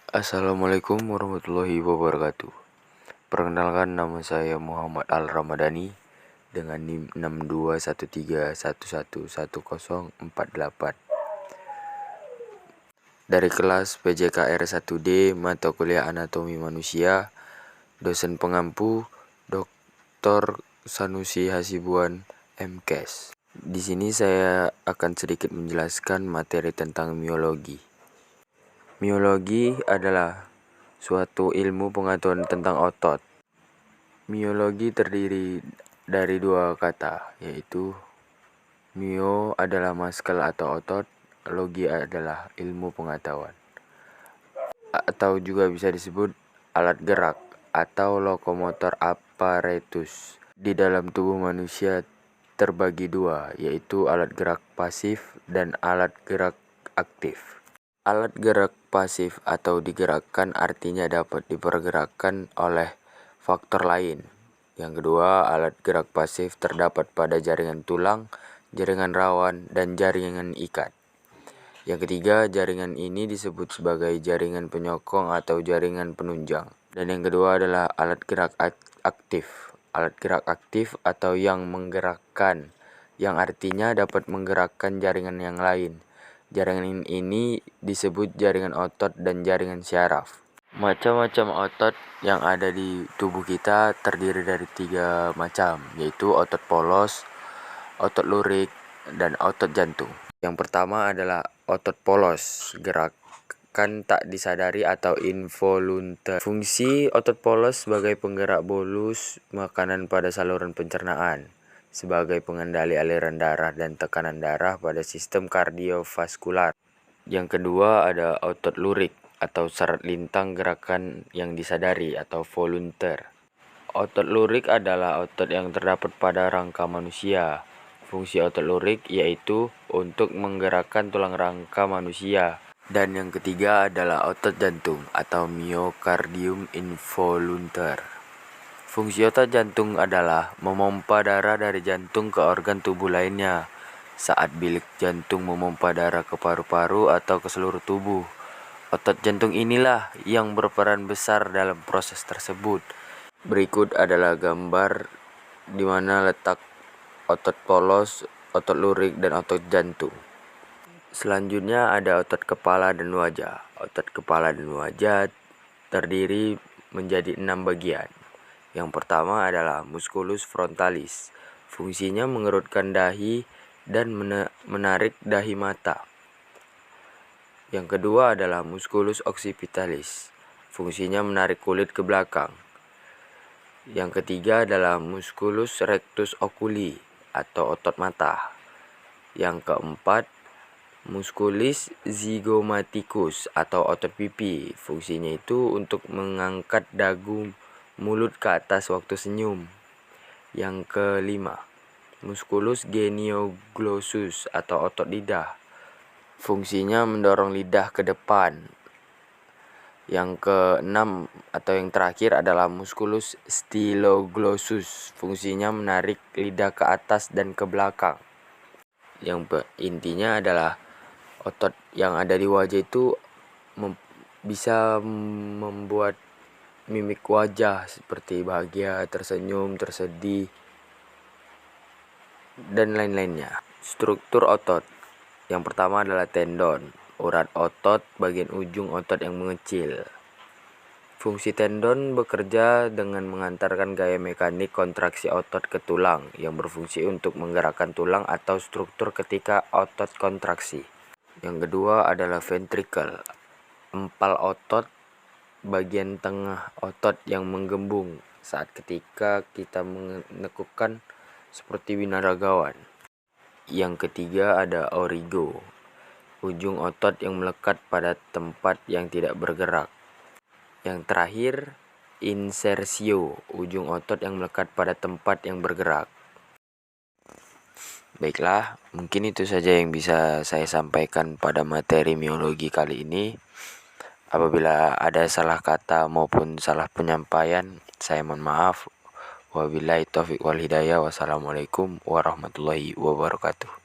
Assalamualaikum warahmatullahi wabarakatuh. Perkenalkan, nama saya Muhammad Al-Ramadhani dengan NIM 6213111048 dari kelas PJKR 1D mata kuliah Anatomi Manusia, dosen pengampu Dr. Sanusi Hasibuan MKes. Di sini saya akan sedikit menjelaskan materi tentang miologi. Miologi adalah suatu ilmu pengetahuan tentang otot. Miologi terdiri dari dua kata, yaitu mio adalah muscle atau otot, logi adalah ilmu pengetahuan. Atau juga bisa disebut alat gerak atau lokomotor apparatus. Di dalam tubuh manusia terbagi dua, yaitu alat gerak pasif dan alat gerak aktif. Alat gerak pasif atau digerakkan artinya dapat dipergerakkan oleh faktor lain. Yang kedua, alat gerak pasif terdapat pada jaringan tulang, jaringan rawan, dan jaringan ikat. Yang ketiga, jaringan ini disebut sebagai jaringan penyokong atau jaringan penunjang. Dan yang kedua adalah alat gerak aktif. Alat gerak aktif atau yang menggerakkan, yang artinya dapat menggerakkan jaringan yang lain. Jaringan ini disebut jaringan otot dan jaringan syaraf. Macam-macam otot yang ada di tubuh kita terdiri dari 3 macam, yaitu otot polos, otot lurik, dan otot jantung. Yang pertama adalah otot polos, gerakan tak disadari atau involuntar. Fungsi otot polos sebagai penggerak bolus makanan pada saluran pencernaan, sebagai pengendali aliran darah dan tekanan darah pada sistem kardiovaskular. Yang kedua ada otot lurik atau syarat lintang gerakan yang disadari atau volunteer. Otot lurik adalah otot yang terdapat pada rangka manusia. Fungsi otot lurik yaitu untuk menggerakkan tulang rangka manusia. Dan yang ketiga adalah otot jantung atau myocardium involuntar. Fungsi otot jantung adalah memompa darah dari jantung ke organ tubuh lainnya saat bilik jantung memompa darah ke paru-paru atau ke seluruh tubuh. Otot jantung inilah yang berperan besar dalam proses tersebut. Berikut adalah gambar di mana letak otot polos, otot lurik, dan otot jantung. Selanjutnya ada otot kepala dan wajah. Otot kepala dan wajah terdiri menjadi 6 bagian. Yang pertama adalah musculus frontalis. Fungsinya mengerutkan dahi dan menarik dahi mata. Yang kedua adalah musculus occipitalis. Fungsinya menarik kulit ke belakang. Yang ketiga adalah musculus rectus oculi atau otot mata. Yang keempat, musculus zygomaticus atau otot pipi. Fungsinya itu untuk mengangkat dagu mulut ke atas waktu senyum. Yang kelima, musculus genioglossus atau otot lidah. Fungsinya mendorong lidah ke depan. Yang keenam atau yang terakhir adalah musculus styloglossus. Fungsinya menarik lidah ke atas dan ke belakang. Yang intinya adalah otot yang ada di wajah itu bisa membuat mimik wajah seperti bahagia, tersenyum, tersedih, dan lain-lainnya. Struktur otot. Yang pertama adalah tendon, urat otot, bagian ujung otot yang mengecil. Fungsi tendon bekerja dengan mengantarkan gaya mekanik kontraksi otot ke tulang yang berfungsi untuk menggerakkan tulang atau struktur ketika otot kontraksi. Yang kedua adalah ventricle, empal otot, bagian tengah otot yang menggembung saat ketika kita menekukkan seperti binaragawan. Yang ketiga ada origo, ujung otot yang melekat pada tempat yang tidak bergerak. Yang terakhir insersio, ujung otot yang melekat pada tempat yang bergerak. Baiklah, mungkin itu saja yang bisa saya sampaikan pada materi miologi kali ini. Apabila ada salah kata maupun salah penyampaian, saya mohon maaf. Wabillahi taufiq wal hidayah. Wassalamualaikum warahmatullahi wabarakatuh.